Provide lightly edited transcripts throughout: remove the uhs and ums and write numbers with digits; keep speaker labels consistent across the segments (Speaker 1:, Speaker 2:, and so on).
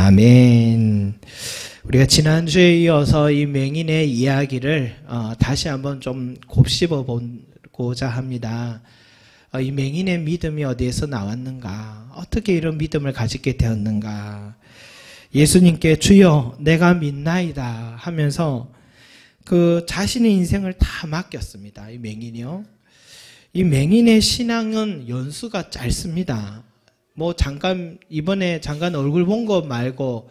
Speaker 1: 아멘. 우리가 지난주에 이어서 이 맹인의 이야기를 다시 한번 좀 곱씹어 보고자 합니다. 이 맹인의 믿음이 어디에서 나왔는가? 어떻게 이런 믿음을 가지게 되었는가? 예수님께 주여 내가 믿나이다 하면서 그 자신의 인생을 다 맡겼습니다. 이 맹인이요. 이 맹인의 신앙은 연수가 짧습니다. 이번에 잠깐 얼굴 본 것 말고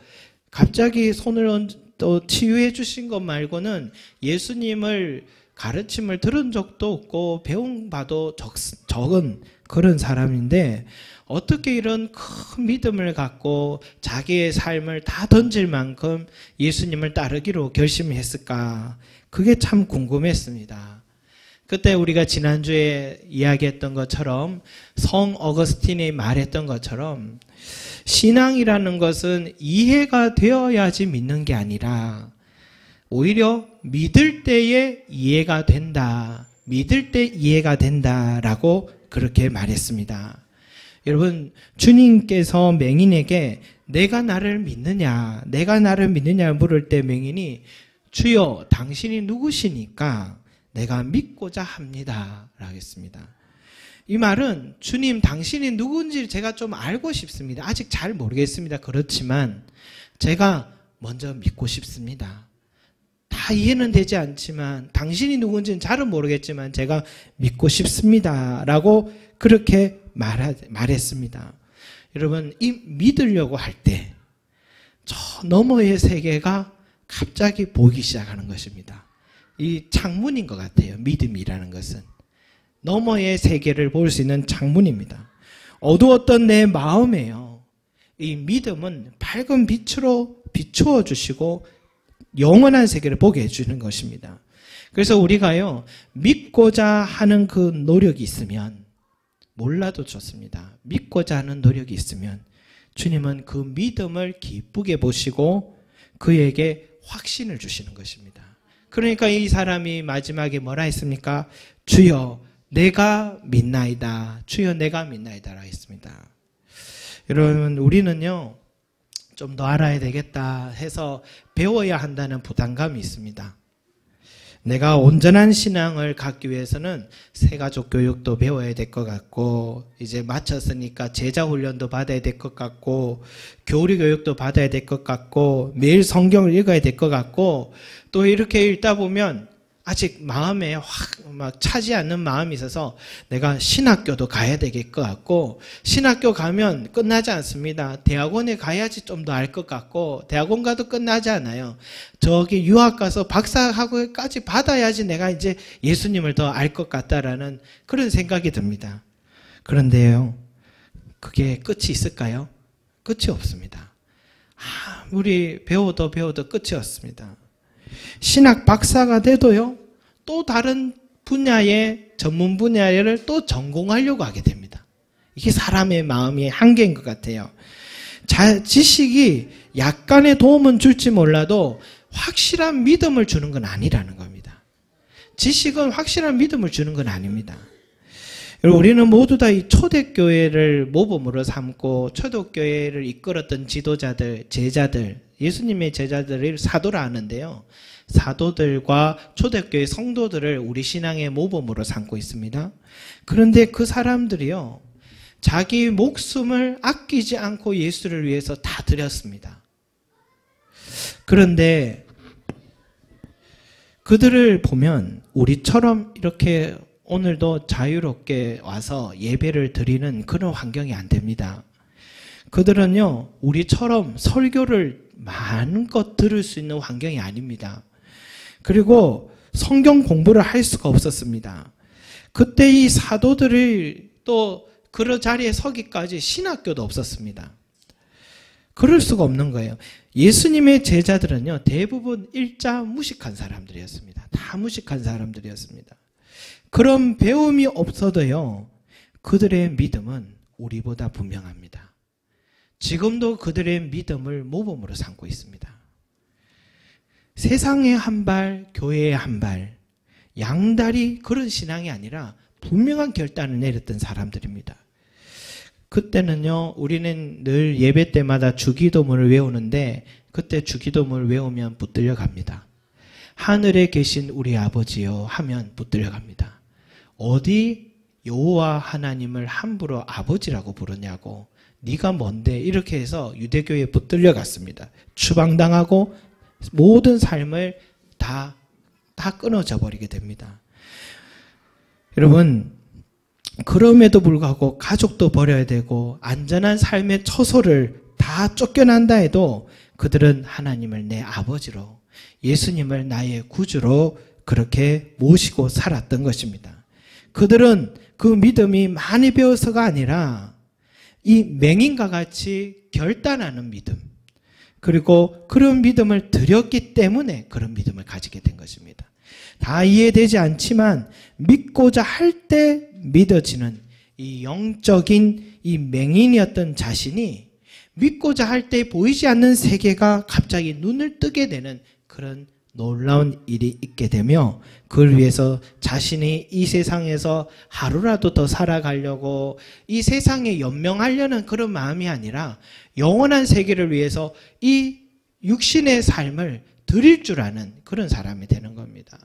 Speaker 1: 갑자기 손을 또 치유해 주신 것 말고는 예수님을 가르침을 들은 적도 없고 배운 바도 적은 그런 사람인데 어떻게 이런 큰 믿음을 갖고 자기의 삶을 다 던질 만큼 예수님을 따르기로 결심했을까? 그게 참 궁금했습니다. 그때 우리가 지난주에 이야기했던 것처럼 성 어거스틴이 말했던 것처럼 신앙이라는 것은 이해가 되어야지 믿는 게 아니라 오히려 믿을 때에 이해가 된다. 믿을 때 이해가 된다라고 그렇게 말했습니다. 여러분, 주님께서 맹인에게 내가 나를 믿느냐 물을 때 맹인이 주여 당신이 누구시니까 내가 믿고자 합니다 라고 했습니다. 이 말은 주님 당신이 누군지 제가 좀 알고 싶습니다. 아직 잘 모르겠습니다. 그렇지만 제가 먼저 믿고 싶습니다. 다 이해는 되지 않지만 당신이 누군지는 잘은 모르겠지만 제가 믿고 싶습니다 라고 그렇게 말했습니다. 여러분, 이 믿으려고 할 때 저 너머의 세계가 갑자기 보이기 시작하는 것입니다. 이 창문인 것 같아요. 믿음이라는 것은 너머의 세계를 볼 수 있는 창문입니다. 어두웠던 내 마음에요. 이 믿음은 밝은 빛으로 비추어 주시고 영원한 세계를 보게 해주는 것입니다. 그래서 우리가요, 믿고자 하는 그 노력이 있으면 몰라도 좋습니다. 믿고자 하는 노력이 있으면 주님은 그 믿음을 기쁘게 보시고 그에게 확신을 주시는 것입니다. 그러니까 이 사람이 마지막에 뭐라 했습니까? 주여 내가 믿나이다. 주여 내가 믿나이다 라 했습니다. 여러분, 우리는요 좀 더 알아야 되겠다 해서 배워야 한다는 부담감이 있습니다. 내가 온전한 신앙을 갖기 위해서는 새가족 교육도 배워야 될 것 같고, 이제 마쳤으니까 제자 훈련도 받아야 될 것 같고, 교리 교육도 받아야 될 것 같고, 매일 성경을 읽어야 될 것 같고, 또 이렇게 읽다 보면 아직 마음에 막 차지 않는 마음이 있어서 내가 신학교도 가야 될 것 같고, 신학교 가면 끝나지 않습니다. 대학원에 가야지 좀 더 알 것 같고, 대학원 가도 끝나지 않아요. 저기 유학 가서 박사학위까지 받아야지 내가 이제 예수님을 더 알 것 같다라는 그런 생각이 듭니다. 그런데요, 그게 끝이 있을까요? 끝이 없습니다. 아무리 배워도 끝이 없습니다. 신학 박사가 돼도요, 또 다른 분야의 전문 분야를 또 전공하려고 하게 됩니다. 이게 사람의 마음의 한계인 것 같아요. 지식이 약간의 도움은 줄지 몰라도 확실한 믿음을 주는 건 아니라는 겁니다. 지식은 확실한 믿음을 주는 건 아닙니다. 우리는 모두 다 이 초대교회를 모범으로 삼고 초대교회를 이끌었던 지도자들, 제자들, 예수님의 제자들을 사도라 하는데요. 사도들과 초대교회 성도들을 우리 신앙의 모범으로 삼고 있습니다. 그런데 그 사람들이요, 자기 목숨을 아끼지 않고 예수를 위해서 다 드렸습니다. 그런데 그들을 보면 우리처럼 이렇게 오늘도 자유롭게 와서 예배를 드리는 그런 환경이 안 됩니다. 그들은요, 우리처럼 설교를 마음껏 들을 수 있는 환경이 아닙니다. 그리고 성경 공부를 할 수가 없었습니다. 그때 이 사도들이 또 그 자리에 서기까지 신학교도 없었습니다. 그럴 수가 없는 거예요. 예수님의 제자들은요, 대부분 일자 무식한 사람들이었습니다. 다 무식한 사람들이었습니다. 그런 배움이 없어도요, 그들의 믿음은 우리보다 분명합니다. 지금도 그들의 믿음을 모범으로 삼고 있습니다. 세상에 한 발, 교회에 한 발, 양다리 그런 신앙이 아니라 분명한 결단을 내렸던 사람들입니다. 그때는요, 우리는 늘 예배 때마다 주기도문을 외우는데 그때 주기도문을 외우면 붙들려 갑니다. 하늘에 계신 우리 아버지요 하면 붙들려 갑니다. 어디 여호와 하나님을 함부로 아버지라고 부르냐고, 네가 뭔데, 이렇게 해서 유대교에 붙들려 갔습니다. 추방당하고 모든 삶을 다 끊어져 버리게 됩니다. 여러분, 그럼에도 불구하고 가족도 버려야 되고 안전한 삶의 처소를 다 쫓겨난다 해도 그들은 하나님을 내 아버지로, 예수님을 나의 구주로 그렇게 모시고 살았던 것입니다. 그들은 그 믿음이 많이 배워서가 아니라 이 맹인과 같이 결단하는 믿음, 그리고 그런 믿음을 드렸기 때문에 그런 믿음을 가지게 된 것입니다. 다 이해되지 않지만 믿고자 할 때 믿어지는 이 영적인 이 맹인이었던 자신이 믿고자 할 때 보이지 않는 세계가 갑자기 눈을 뜨게 되는 그런 놀라운 일이 있게 되며, 그걸 위해서 자신이 이 세상에서 하루라도 더 살아가려고 이 세상에 연명하려는 그런 마음이 아니라 영원한 세계를 위해서 이 육신의 삶을 드릴 줄 아는 그런 사람이 되는 겁니다.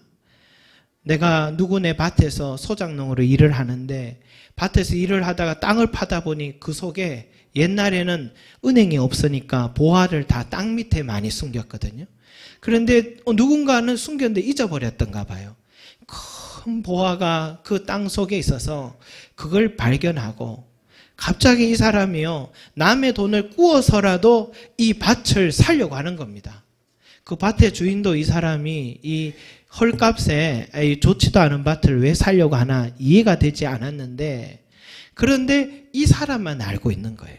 Speaker 1: 내가 누구네 밭에서 소작농으로 일을 하는데 밭에서 일을 하다가 땅을 파다 보니 그 속에 옛날에는 은행이 없으니까 보화를 다 땅 밑에 많이 숨겼거든요. 그런데 누군가는 숨겼는데 잊어버렸던가 봐요. 큰 보화가 그 땅 속에 있어서 그걸 발견하고 갑자기 이 사람이요, 남의 돈을 꾸어서라도 이 밭을 살려고 하는 겁니다. 그 밭의 주인도 이 사람이 이 헐값에 좋지도 않은 밭을 왜 살려고 하나 이해가 되지 않았는데, 그런데 이 사람만 알고 있는 거예요.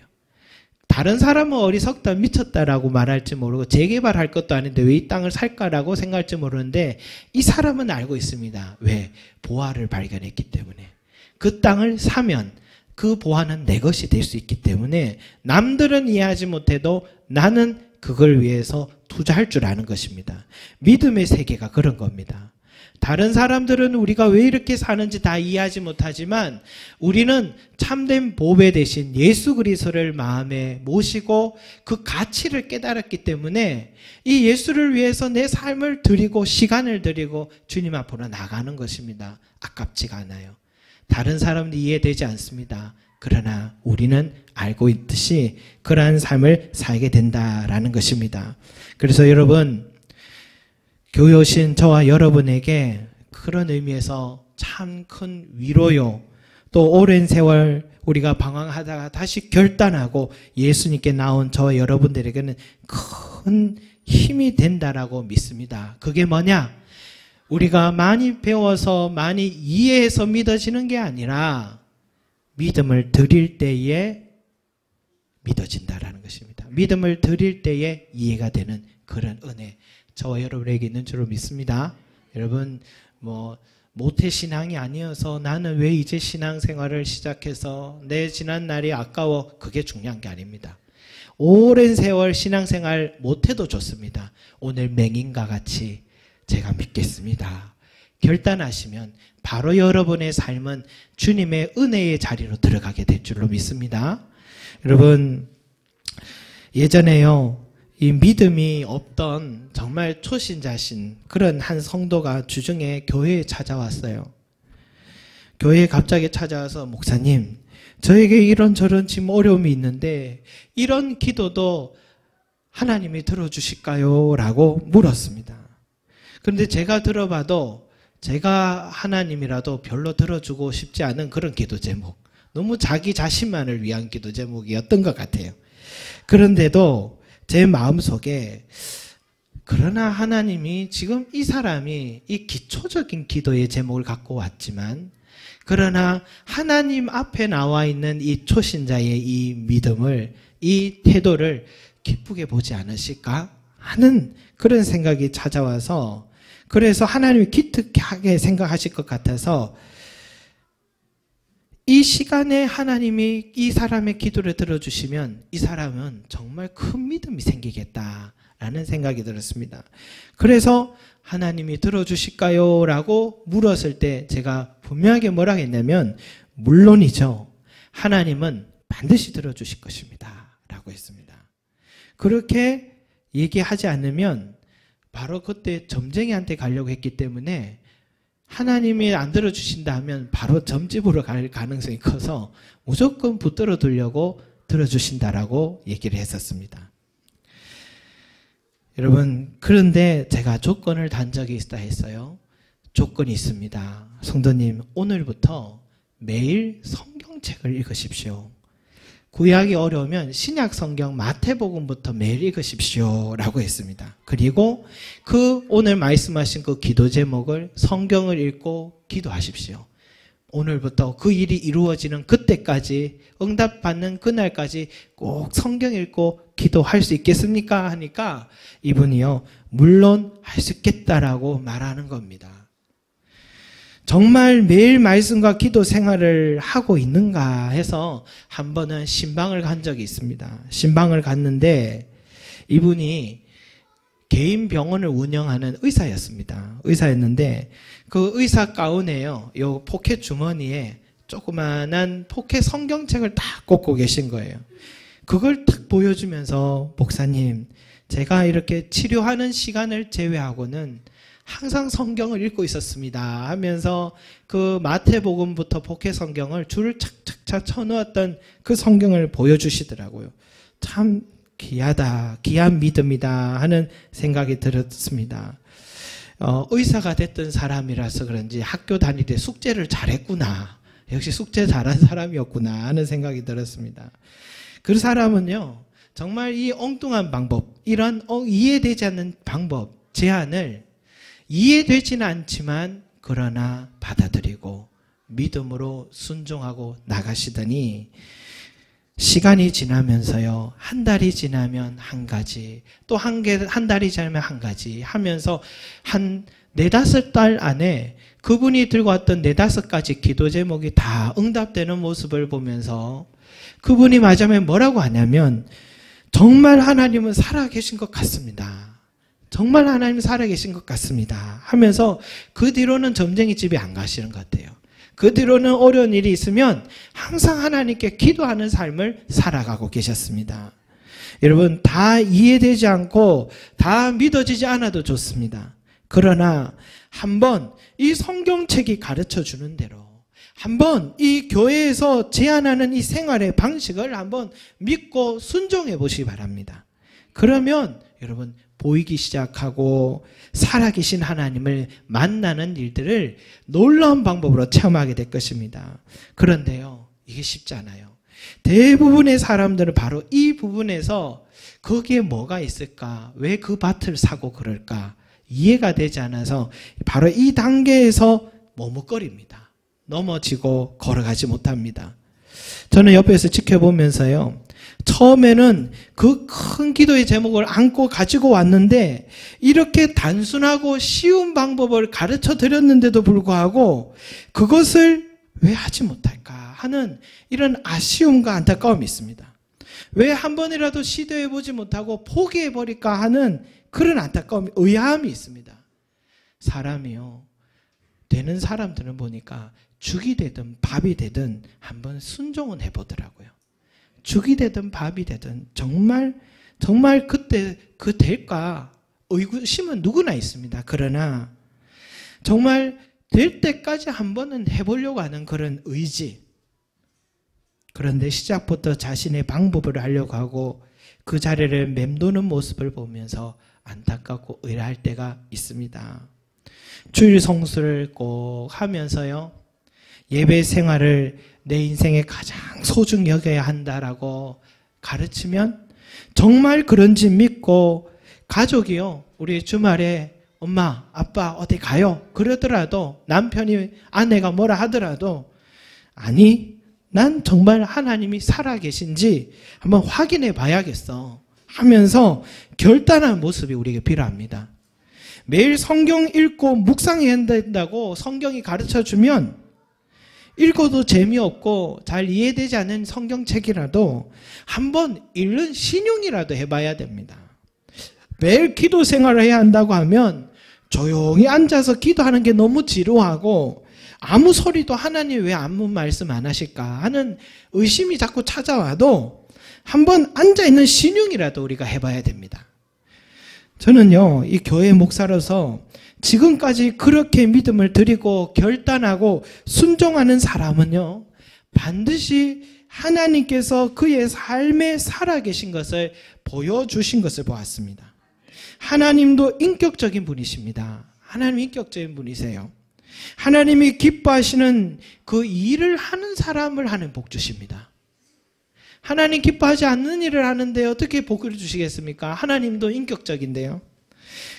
Speaker 1: 다른 사람은 어리석다, 미쳤다라고 말할지 모르고 재개발할 것도 아닌데 왜 이 땅을 살까라고 생각할지 모르는데 이 사람은 알고 있습니다. 왜? 보화를 발견했기 때문에. 그 땅을 사면 그 보화는 내 것이 될 수 있기 때문에 남들은 이해하지 못해도 나는 그걸 위해서 투자할 줄 아는 것입니다. 믿음의 세계가 그런 겁니다. 다른 사람들은 우리가 왜 이렇게 사는지 다 이해하지 못하지만 우리는 참된 보배 대신 예수 그리스도를 마음에 모시고 그 가치를 깨달았기 때문에 이 예수를 위해서 내 삶을 드리고 시간을 드리고 주님 앞으로 나가는 것입니다. 아깝지가 않아요. 다른 사람도 이해되지 않습니다. 그러나 우리는 알고 있듯이 그러한 삶을 살게 된다라는 것입니다. 그래서 여러분, 교회 오신 저와 여러분에게 그런 의미에서 참 큰 위로요, 또 오랜 세월 우리가 방황하다가 다시 결단하고 예수님께 나온 저와 여러분들에게는 큰 힘이 된다라고 믿습니다. 그게 뭐냐? 우리가 많이 배워서 많이 이해해서 믿어지는 게 아니라 믿음을 드릴 때에 믿어진다라는 것입니다. 믿음을 드릴 때에 이해가 되는 그런 은혜, 저와 여러분에게 있는 줄로 믿습니다. 여러분, 모태신앙이 아니어서 나는 왜 이제 신앙생활을 시작해서 내 지난 날이 아까워, 그게 중요한 게 아닙니다. 오랜 세월 신앙생활 못해도 좋습니다. 오늘 맹인과 같이 제가 믿겠습니다 결단하시면 바로 여러분의 삶은 주님의 은혜의 자리로 들어가게 될 줄로 믿습니다. 여러분, 예전에요, 이 믿음이 없던 정말 초신자신 그런 한 성도가 주중에 교회에 찾아왔어요. 교회에 갑자기 찾아와서, 목사님, 저에게 이런저런 지금 어려움이 있는데 이런 기도도 하나님이 들어주실까요? 라고 물었습니다. 그런데 제가 들어봐도 제가 하나님이라도 별로 들어주고 싶지 않은 그런 기도 제목, 너무 자기 자신만을 위한 기도 제목이었던 것 같아요. 그런데도 제 마음속에, 그러나 하나님이 지금 이 사람이 이 기초적인 기도의 제목을 갖고 왔지만, 그러나 하나님 앞에 나와 있는 이 초신자의 이 믿음을, 이 태도를 기쁘게 보지 않으실까 하는 그런 생각이 찾아와서, 그래서 하나님이 기특하게 생각하실 것 같아서 이 시간에 하나님이 이 사람의 기도를 들어주시면 이 사람은 정말 큰 믿음이 생기겠다라는 생각이 들었습니다. 그래서 하나님이 들어주실까요? 라고 물었을 때 제가 분명하게 뭐라고 했냐면, 물론이죠. 하나님은 반드시 들어주실 것입니다. 라고 했습니다. 그렇게 얘기하지 않으면 바로 그때 점쟁이한테 가려고 했기 때문에 하나님이 안 들어주신다 하면 바로 점집으로 갈 가능성이 커서 무조건 붙들어 두려고 들어주신다라고 얘기를 했었습니다. 여러분, 그런데 제가 조건을 단 적이 있다 했어요. 조건이 있습니다. 성도님, 오늘부터 매일 성경책을 읽으십시오. 구약이 어려우면 신약 성경 마태복음부터 매일 읽으십시오 라고 했습니다. 그리고 그 오늘 말씀하신 그 기도 제목을 성경을 읽고 기도하십시오. 오늘부터 그 일이 이루어지는 그때까지, 응답받는 그날까지 꼭 성경 읽고 기도할 수 있겠습니까? 하니까 이분이요, 물론 할 수 있겠다라고 말하는 겁니다. 정말 매일 말씀과 기도 생활을 하고 있는가 해서 한 번은 신방을 간 적이 있습니다. 신방을 갔는데 이분이 개인 병원을 운영하는 의사였습니다. 의사였는데 그 의사 가운에요, 요 포켓 주머니에 조그만한 포켓 성경책을 딱 꽂고 계신 거예요. 그걸 딱 보여주면서 목사님, 제가 이렇게 치료하는 시간을 제외하고는 항상 성경을 읽고 있었습니다 하면서 그 마태복음부터 포켓 성경을 줄을 착착착 쳐놓았던 그 성경을 보여주시더라고요. 참 귀하다, 귀한 믿음이다 하는 생각이 들었습니다. 의사가 됐던 사람이라서 그런지 학교 다닐 때 숙제를 잘했구나, 역시 숙제 잘한 사람이었구나 하는 생각이 들었습니다. 그 사람은요, 정말 이 엉뚱한 방법, 이런 이해되지 않는 방법, 제안을 이해되지는 않지만 그러나 받아들이고 믿음으로 순종하고 나가시더니 시간이 지나면서요, 한 달이 지나면 한 가지, 또 한 달이 지나면 한 가지 하면서 한 4-5달 안에 그분이 들고 왔던 4-5가지 기도 제목이 다 응답되는 모습을 보면서 그분이 마지막에 뭐라고 하냐면, 정말 하나님은 살아계신 것 같습니다. 정말 하나님 살아계신 것 같습니다 하면서 그 뒤로는 점쟁이 집에 안 가시는 것 같아요. 그 뒤로는 어려운 일이 있으면 항상 하나님께 기도하는 삶을 살아가고 계셨습니다. 여러분, 다 이해되지 않고 다 믿어지지 않아도 좋습니다. 그러나 한번 이 성경책이 가르쳐주는 대로 한번 이 교회에서 제안하는 이 생활의 방식을 한번 믿고 순종해 보시기 바랍니다. 그러면 여러분, 보이기 시작하고 살아계신 하나님을 만나는 일들을 놀라운 방법으로 체험하게 될 것입니다. 그런데요, 이게 쉽지 않아요. 대부분의 사람들은 바로 이 부분에서 거기에 뭐가 있을까? 왜 그 밭을 사고 그럴까? 이해가 되지 않아서 바로 이 단계에서 머뭇거립니다. 넘어지고 걸어가지 못합니다. 저는 옆에서 지켜보면서요, 처음에는 그 큰 기도의 제목을 안고 가지고 왔는데 이렇게 단순하고 쉬운 방법을 가르쳐 드렸는데도 불구하고 그것을 왜 하지 못할까 하는 이런 아쉬움과 안타까움이 있습니다. 왜 한 번이라도 시도해보지 못하고 포기해버릴까 하는 그런 안타까움이, 의아함이 있습니다. 사람이요, 되는 사람들은 보니까 죽이 되든 밥이 되든 한번 순종은 해보더라고요. 죽이 되든 밥이 되든 정말 그때 그 될까 의구심은 누구나 있습니다. 그러나 정말 될 때까지 한 번은 해보려고 하는 그런 의지, 그런데 시작부터 자신의 방법을 하려고 하고 그 자리를 맴도는 모습을 보면서 안타깝고 의아할 때가 있습니다. 주일 성수를 꼭 하면서요, 예배 생활을 내 인생에 가장 소중히 여겨야 한다라고 가르치면 정말 그런지 믿고, 가족이요, 우리 주말에 엄마, 아빠 어디 가요? 그러더라도, 남편이, 아내가 뭐라 하더라도, 아니, 난 정말 하나님이 살아계신지 한번 확인해 봐야겠어 하면서 결단한 모습이 우리에게 필요합니다. 매일 성경 읽고 묵상해야 된다고 성경이 가르쳐주면 읽어도 재미없고 잘 이해되지 않는 성경책이라도 한번 읽는 신용이라도 해봐야 됩니다. 매일 기도 생활을 해야 한다고 하면 조용히 앉아서 기도하는 게 너무 지루하고 아무 소리도 하나님 왜 아무 말씀 안 하실까 하는 의심이 자꾸 찾아와도 한번 앉아있는 신용이라도 우리가 해봐야 됩니다. 저는요, 이 교회 목사로서 지금까지 그렇게 믿음을 드리고 결단하고 순종하는 사람은요, 반드시 하나님께서 그의 삶에 살아계신 것을 보여주신 것을 보았습니다. 하나님도 인격적인 분이십니다. 하나님 인격적인 분이세요. 하나님이 기뻐하시는 그 일을 하는 사람을 하나님 복 주십니다. 하나님 기뻐하지 않는 일을 하는데 어떻게 복을 주시겠습니까? 하나님도 인격적인데요.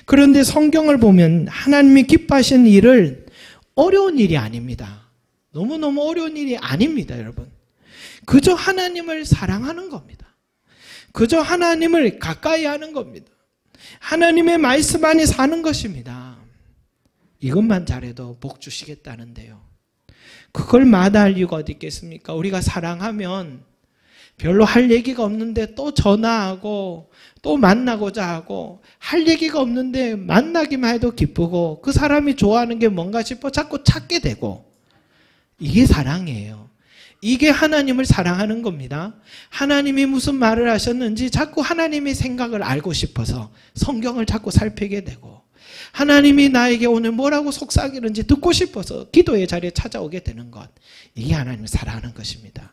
Speaker 1: 그런데 성경을 보면 하나님이 기뻐하시는 일을 어려운 일이 아닙니다. 너무너무 어려운 일이 아닙니다, 여러분. 그저 하나님을 사랑하는 겁니다. 그저 하나님을 가까이 하는 겁니다. 하나님의 말씀 안에 사는 것입니다. 이것만 잘해도 복 주시겠다는데요. 그걸 마다할 이유가 어디 있겠습니까? 우리가 사랑하면 별로 할 얘기가 없는데 또 전화하고 또 만나고자 하고 할 얘기가 없는데 만나기만 해도 기쁘고 그 사람이 좋아하는 게 뭔가 싶어 자꾸 찾게 되고 이게 사랑이에요. 이게 하나님을 사랑하는 겁니다. 하나님이 무슨 말을 하셨는지 자꾸 하나님의 생각을 알고 싶어서 성경을 자꾸 살피게 되고 하나님이 나에게 오늘 뭐라고 속삭이는지 듣고 싶어서 기도의 자리에 찾아오게 되는 것. 이게 하나님을 사랑하는 것입니다.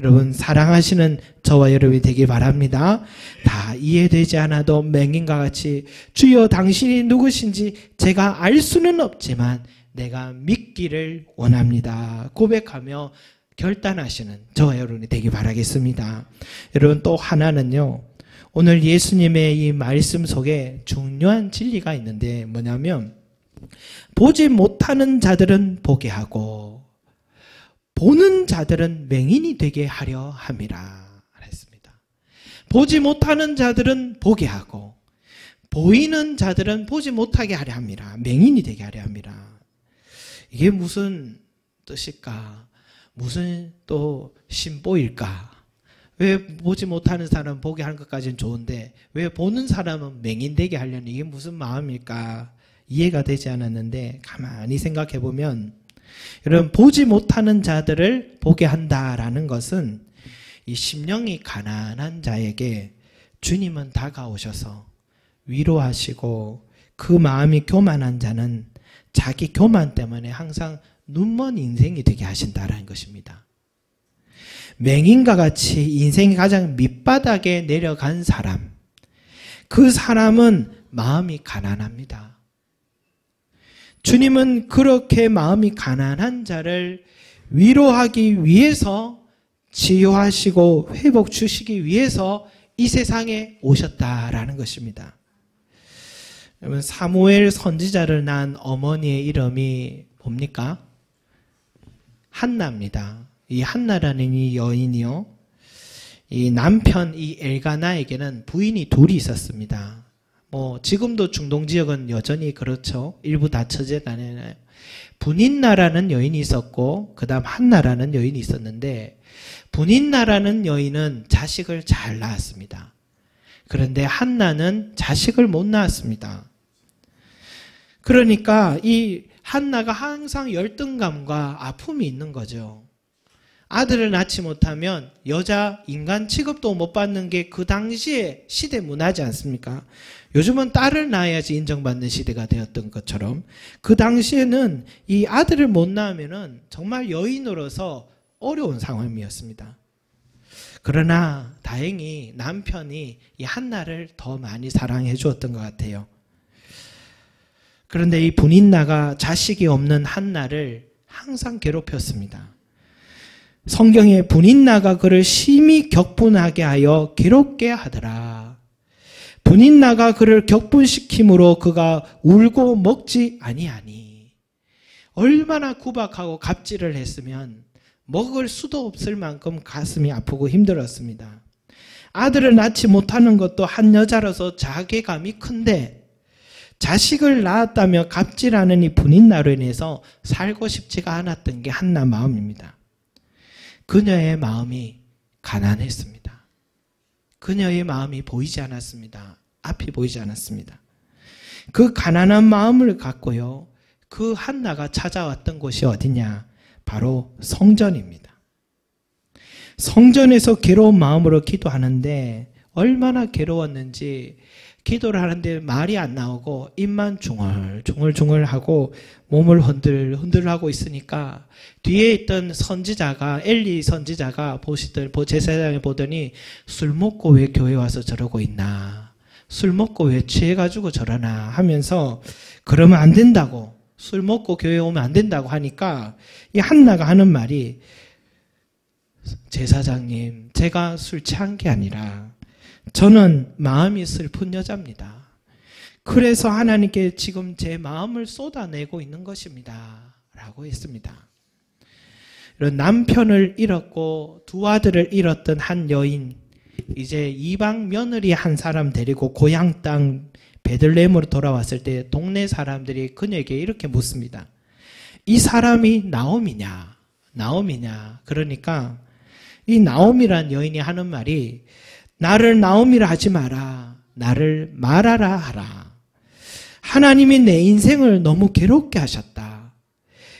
Speaker 1: 여러분 사랑하시는 저와 여러분이 되길 바랍니다. 다 이해되지 않아도 맹인과 같이 주여 당신이 누구신지 제가 알 수는 없지만 내가 믿기를 원합니다. 고백하며 결단하시는 저와 여러분이 되길 바라겠습니다. 여러분 또 하나는요. 오늘 예수님의 이 말씀 속에 중요한 진리가 있는데 뭐냐면 보지 못하는 자들은 보게 하고 보는 자들은 맹인이 되게 하려 함이라 했습니다. 보지 못하는 자들은 보게 하고 보이는 자들은 보지 못하게 하려 함이라. 맹인이 되게 하려 함이라. 이게 무슨 뜻일까? 무슨 또 신보일까? 왜 보지 못하는 사람은 보게 하는 것까지는 좋은데 왜 보는 사람은 맹인 되게 하려는 이게 무슨 마음일까? 이해가 되지 않았는데 가만히 생각해 보면 여러분 보지 못하는 자들을 보게 한다라는 것은 이 심령이 가난한 자에게 주님은 다가오셔서 위로하시고 그 마음이 교만한 자는 자기 교만 때문에 항상 눈먼 인생이 되게 하신다라는 것입니다. 맹인과 같이 인생이 가장 밑바닥에 내려간 사람, 그 사람은 마음이 가난합니다. 주님은 그렇게 마음이 가난한 자를 위로하기 위해서 치유하시고 회복 주시기 위해서 이 세상에 오셨다라는 것입니다. 여러분 사무엘 선지자를 낳은 어머니의 이름이 뭡니까? 한나입니다. 이 한나라는 이 여인이요. 이 남편 이 엘가나에게는 부인이 둘이 있었습니다. 지금도 중동 지역은 여전히 그렇죠. 일부 다처제 나뉘나요. 분인나라는 여인이 있었고 그 다음 한나라는 여인이 있었는데 분인나라는 여인은 자식을 잘 낳았습니다. 그런데 한나는 자식을 못 낳았습니다. 그러니까 이 한나가 항상 열등감과 아픔이 있는 거죠. 아들을 낳지 못하면 여자 인간 취급도 못 받는 게 그 당시에 시대 문화지 않습니까? 요즘은 딸을 낳아야지 인정받는 시대가 되었던 것처럼 그 당시에는 이 아들을 못 낳으면은 정말 여인으로서 어려운 상황이었습니다. 그러나 다행히 남편이 이 한나를 더 많이 사랑해 주었던 것 같아요. 그런데 이 분인나가 자식이 없는 한나를 항상 괴롭혔습니다. 성경에 분인나가 그를 심히 격분하게 하여 괴롭게 하더라. 분인나가 그를 격분시킴으로 그가 울고 먹지 아니하니. 얼마나 구박하고 갑질을 했으면 먹을 수도 없을 만큼 가슴이 아프고 힘들었습니다. 아들을 낳지 못하는 것도 한 여자로서 자괴감이 큰데 자식을 낳았다며 갑질하는 이 분인나로 인해서 살고 싶지가 않았던 게 한나 마음입니다. 그녀의 마음이 가난했습니다. 그녀의 마음이 보이지 않았습니다. 앞이 보이지 않았습니다. 그 가난한 마음을 갖고요. 그 한나가 찾아왔던 곳이 어디냐? 바로 성전입니다. 성전에서 괴로운 마음으로 기도하는데 얼마나 괴로웠는지 기도를 하는데 말이 안 나오고 입만 중얼중얼하고 몸을 흔들하고 있으니까 뒤에 있던 선지자가 엘리 선지자가 제사장이 보더니 술 먹고 왜 교회 와서 저러고 있나? 술 먹고 왜 취해가지고 저러나 하면서 그러면 안 된다고 술 먹고 교회 오면 안 된다고 하니까 이 한나가 하는 말이 제사장님 제가 술 취한 게 아니라 저는 마음이 슬픈 여자입니다. 그래서 하나님께 지금 제 마음을 쏟아내고 있는 것입니다. 라고 했습니다. 이런 남편을 잃었고 두 아들을 잃었던 한 여인, 이제 이방 며느리 한 사람 데리고 고향 땅 베들레헴으로 돌아왔을 때 동네 사람들이 그녀에게 이렇게 묻습니다. 이 사람이 나오미냐? 그러니까 이 나오미란 여인이 하는 말이 나를 나오미라 하지 마라. 나를 말하라 하라. 하나님이 내 인생을 너무 괴롭게 하셨다.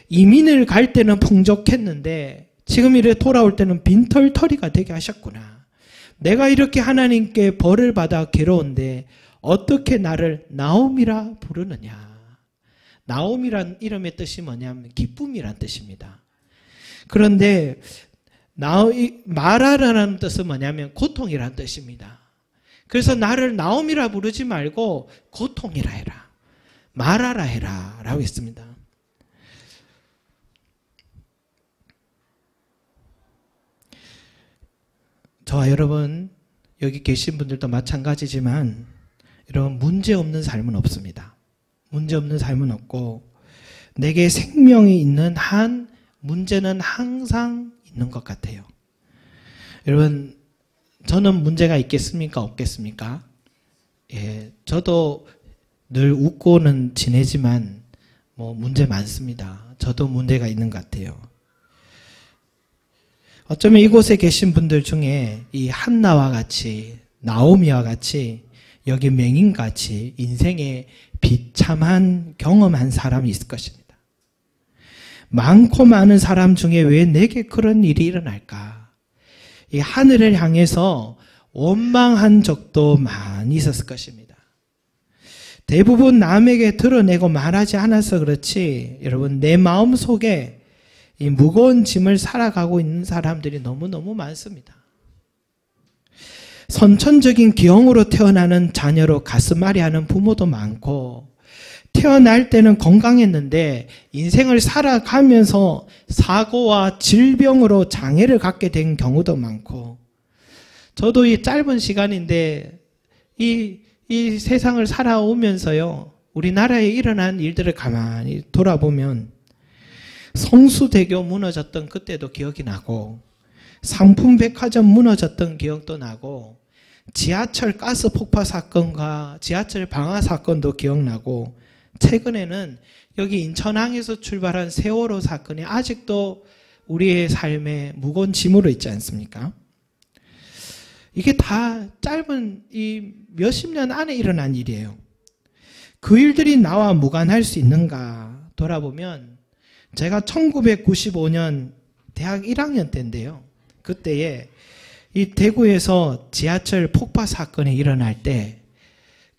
Speaker 1: 이민을 갈 때는 풍족했는데 지금 이래 돌아올 때는 빈털터리가 되게 하셨구나. 내가 이렇게 하나님께 벌을 받아 괴로운데 어떻게 나를 나오미라 부르느냐. 나오미란 이름의 뜻이 뭐냐면 기쁨이란 뜻입니다. 그런데 말하라는 뜻은 뭐냐면 고통이란 뜻입니다. 그래서 나를 나오미라 부르지 말고 고통이라 해라. 말하라 해라 라고 했습니다. 저와 여러분 여기 계신 분들도 마찬가지지만 여러분 문제없는 삶은 없습니다. 문제없는 삶은 없고 내게 생명이 있는 한 문제는 항상 있는 것 같아요. 여러분 저는 문제가 있겠습니까? 없겠습니까? 예, 저도 늘 웃고는 지내지만 문제 많습니다. 저도 문제가 있는 것 같아요. 어쩌면 이곳에 계신 분들 중에 이 한나와 같이 나오미와 같이 여기 맹인같이 인생의 비참한 경험한 사람이 있을 것입니다. 많고 많은 사람 중에 왜 내게 그런 일이 일어날까? 이 하늘을 향해서 원망한 적도 많이 있었을 것입니다. 대부분 남에게 드러내고 말하지 않아서 그렇지 여러분 내 마음속에 이 무거운 짐을 살아가고 있는 사람들이 너무너무 많습니다. 선천적인 기형으로 태어나는 자녀로 가슴앓이하는 부모도 많고 태어날 때는 건강했는데 인생을 살아가면서 사고와 질병으로 장애를 갖게 된 경우도 많고 저도 이 짧은 시간인데 이 세상을 살아오면서요 우리나라에 일어난 일들을 가만히 돌아보면 성수대교 무너졌던 그때도 기억이 나고 상품백화점 무너졌던 기억도 나고 지하철 가스 폭파 사건과 지하철 방화 사건도 기억나고 최근에는 여기 인천항에서 출발한 세월호 사건이 아직도 우리의 삶에 무거운 짐으로 있지 않습니까? 이게 다 짧은 이 몇십 년 안에 일어난 일이에요. 그 일들이 나와 무관할 수 있는가 돌아보면 제가 1995년 대학 1학년 때인데요. 그때에 이 대구에서 지하철 폭파 사건이 일어날 때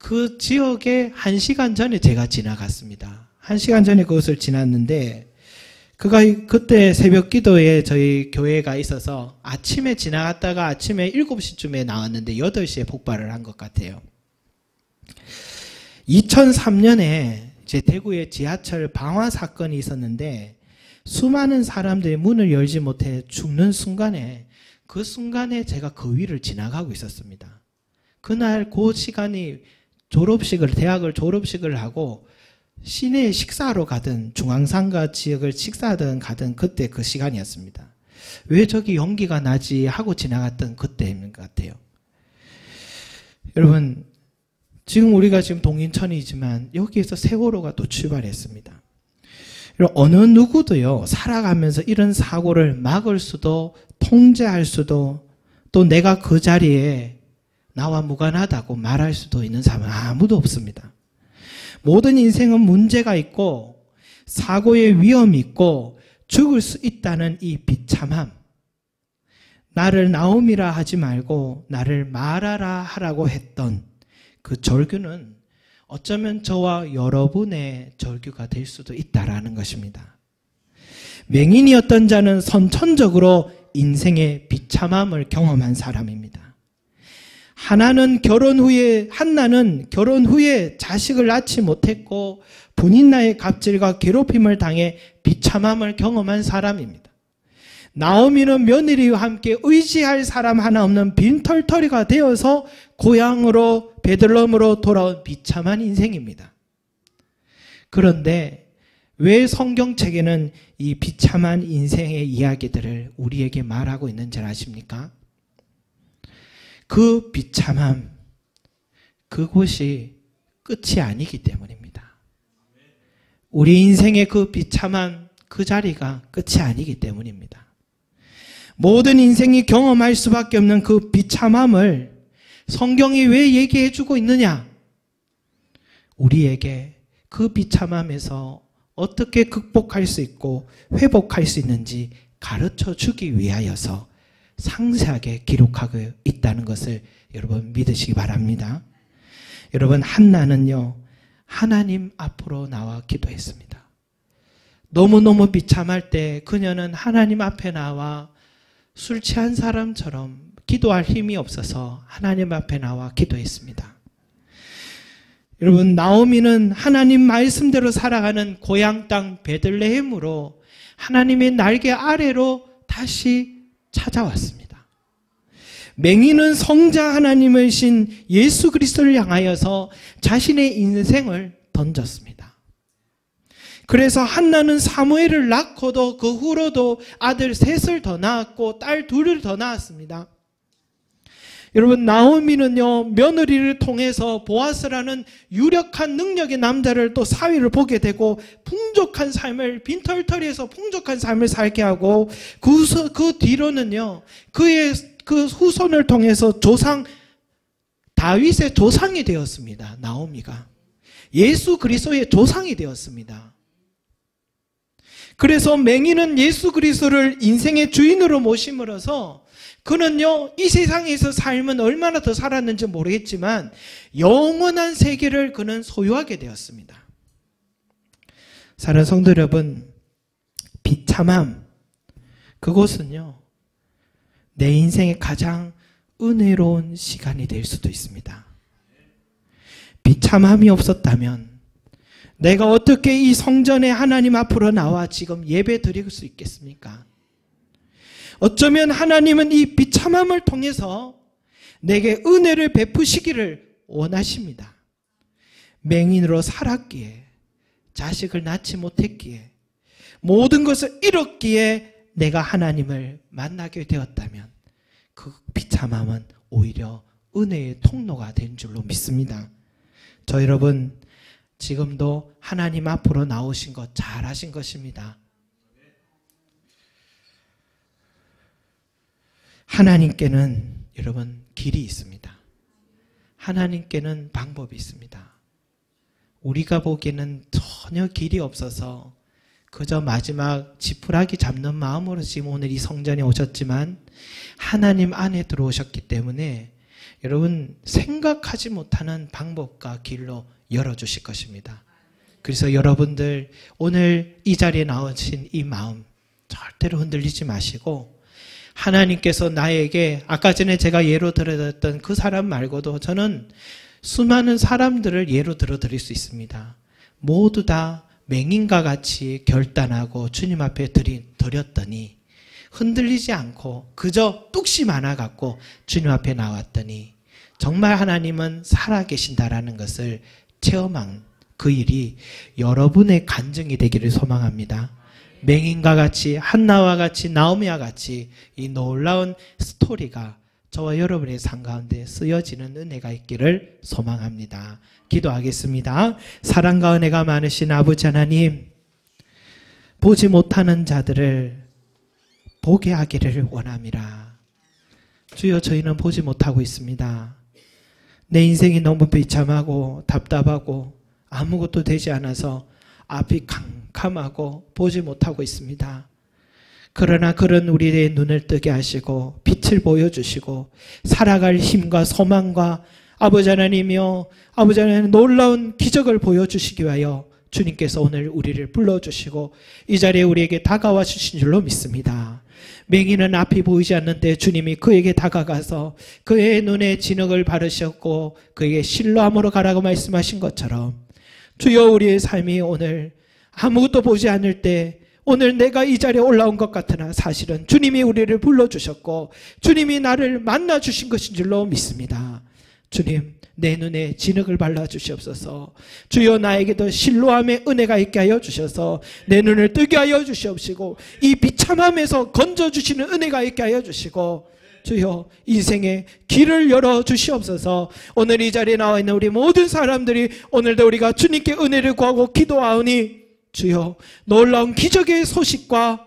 Speaker 1: 그 지역에 1시간 전에 제가 지나갔습니다. 1시간 전에 그것을 지났는데 그때 새벽 기도에 저희 교회가 있어서 아침에 지나갔다가 아침에 7시쯤에 나왔는데 8시에 폭발을 한 것 같아요. 2003년에 이제 대구에 지하철 방화 사건이 있었는데 수많은 사람들이 문을 열지 못해 죽는 순간에 그 순간에 제가 그 위를 지나가고 있었습니다. 그날 그 시간이 대학을 졸업식을 하고 시내에 식사하러 가든 중앙상가 지역을 식사하든 가든 그때 그 시간이었습니다. 왜 저기 연기가 나지 하고 지나갔던 그때인 것 같아요. 여러분 지금 우리가 지금 동인천이지만 여기에서 세월호가 또 출발했습니다. 어느 누구도요 살아가면서 이런 사고를 막을 수도 통제할 수도 또 내가 그 자리에 나와 무관하다고 말할 수도 있는 사람은 아무도 없습니다. 모든 인생은 문제가 있고 사고의 위험이 있고 죽을 수 있다는 이 비참함, 나를 나옴이라 하지 말고 나를 마라라 하라고 했던 그 절규는 어쩌면 저와 여러분의 절규가 될 수도 있다라는 것입니다. 맹인이었던 자는 선천적으로 인생의 비참함을 경험한 사람입니다. 한나는 결혼 후에 자식을 낳지 못했고 본인나의 갑질과 괴롭힘을 당해 비참함을 경험한 사람입니다. 나오미는 며느리와 함께 의지할 사람 하나 없는 빈털터리가 되어서 고향으로 베들레헴으로 돌아온 비참한 인생입니다. 그런데 왜 성경책에는 이 비참한 인생의 이야기들을 우리에게 말하고 있는지 아십니까? 그 비참함, 그곳이 끝이 아니기 때문입니다. 우리 인생의 그 비참한 그 자리가 끝이 아니기 때문입니다. 모든 인생이 경험할 수밖에 없는 그 비참함을 성경이 왜 얘기해 주고 있느냐? 우리에게 그 비참함에서 어떻게 극복할 수 있고 회복할 수 있는지 가르쳐 주기 위하여서 상세하게 기록하고 있다는 것을 여러분 믿으시기 바랍니다. 여러분, 한나는요, 하나님 앞으로 나와 기도했습니다. 너무너무 비참할 때 그녀는 하나님 앞에 나와 술 취한 사람처럼 기도할 힘이 없어서 하나님 앞에 나와 기도했습니다. 여러분, 나오미는 하나님 말씀대로 살아가는 고향 땅 베들레헴으로 하나님의 날개 아래로 다시 찾아왔습니다. 맹인은 성자 하나님이신 예수 그리스도를 향하여서 자신의 인생을 던졌습니다. 그래서 한나는 사무엘을 낳고도 그 후로도 아들 셋을 더 낳았고 딸 둘을 더 낳았습니다. 여러분, 나오미는요, 며느리를 통해서 보아스라는 유력한 능력의 남자를 또 사위를 보게 되고 풍족한 삶을, 빈털터리에서 풍족한 삶을 살게 하고 그 뒤로는요, 그의 그 후손을 통해서 다윗의 조상이 되었습니다. 나오미가 예수 그리스도의 조상이 되었습니다. 그래서 맹인은 예수 그리스도를 인생의 주인으로 모심으로써 그는요, 이 세상에서 삶은 얼마나 더 살았는지 모르겠지만 영원한 세계를 그는 소유하게 되었습니다. 사랑하는 성도 여러분, 비참함, 그것은요, 내 인생의 가장 은혜로운 시간이 될 수도 있습니다. 비참함이 없었다면 내가 어떻게 이 성전에 하나님 앞으로 나와 지금 예배 드릴 수 있겠습니까? 어쩌면 하나님은 이 비참함을 통해서 내게 은혜를 베푸시기를 원하십니다. 맹인으로 살았기에, 자식을 낳지 못했기에, 모든 것을 잃었기에 내가 하나님을 만나게 되었다면 그 비참함은 오히려 은혜의 통로가 된 줄로 믿습니다. 저 여러분, 지금도 하나님 앞으로 나오신 것 잘하신 것입니다. 하나님께는 여러분 길이 있습니다. 하나님께는 방법이 있습니다. 우리가 보기에는 전혀 길이 없어서 그저 마지막 지푸라기 잡는 마음으로 지금 오늘 이 성전에 오셨지만 하나님 안에 들어오셨기 때문에 여러분 생각하지 못하는 방법과 길로 열어주실 것입니다. 그래서 여러분들 오늘 이 자리에 나오신 이 마음 절대로 흔들리지 마시고 하나님께서 나에게 아까 전에 제가 예로 들어드렸던 그 사람 말고도 저는 수많은 사람들을 예로 들어드릴 수 있습니다. 모두 다 맹인과 같이 결단하고 주님 앞에 드렸더니 흔들리지 않고 그저 뚝심 하나 갖고 주님 앞에 나왔더니 정말 하나님은 살아계신다라는 것을 체험한 그 일이 여러분의 간증이 되기를 소망합니다. 맹인과 같이, 한나와 같이, 나오미와 같이 이 놀라운 스토리가 저와 여러분의 삶 가운데 쓰여지는 은혜가 있기를 소망합니다. 기도하겠습니다. 사랑과 은혜가 많으신 아버지 하나님, 보지 못하는 자들을 보게 하기를 원합니다. 주여, 저희는 보지 못하고 있습니다. 내 인생이 너무 비참하고 답답하고 아무것도 되지 않아서 앞이 캄캄하고 보지 못하고 있습니다. 그러나 그런 우리의 눈을 뜨게 하시고 빛을 보여주시고 살아갈 힘과 소망과 아버지 하나님이여 아버지 하나님 놀라운 기적을 보여주시기 위하여 주님께서 오늘 우리를 불러주시고 이 자리에 우리에게 다가와 주신 줄로 믿습니다. 맹인은 앞이 보이지 않는데 주님이 그에게 다가가서 그의 눈에 진흙을 바르셨고 그에게 실로암으로 가라고 말씀하신 것처럼 주여 우리의 삶이 오늘 아무것도 보지 않을 때 오늘 내가 이 자리에 올라온 것 같으나 사실은 주님이 우리를 불러주셨고 주님이 나를 만나주신 것인 줄로 믿습니다. 주님 내 눈에 진흙을 발라주시옵소서. 주여 나에게도 실로암의 은혜가 있게 하여 주셔서 내 눈을 뜨게 하여 주시옵시고 이 비참함에서 건져주시는 은혜가 있게 하여 주시고 주여 인생의 길을 열어주시옵소서. 오늘 이 자리에 나와 있는 우리 모든 사람들이 오늘도 우리가 주님께 은혜를 구하고 기도하오니 주여 놀라운 기적의 소식과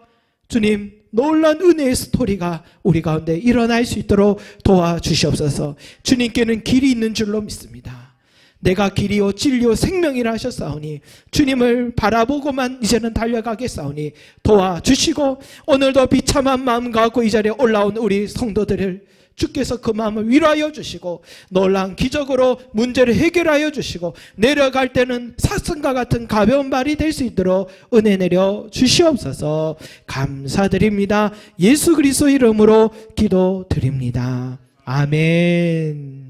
Speaker 1: 주님 놀라운 은혜의 스토리가 우리 가운데 일어날 수 있도록 도와주시옵소서. 주님께는 길이 있는 줄로 믿습니다. 내가 길이요 진리요 생명이라 하셨사오니 주님을 바라보고만 이제는 달려가겠사오니 도와주시고 오늘도 비참한 마음 갖고 이 자리에 올라온 우리 성도들을 주께서 그 마음을 위로하여 주시고 놀라운 기적으로 문제를 해결하여 주시고 내려갈 때는 사슴과 같은 가벼운 발이 될 수 있도록 은혜 내려 주시옵소서. 감사드립니다. 예수 그리스도 이름으로 기도드립니다. 아멘.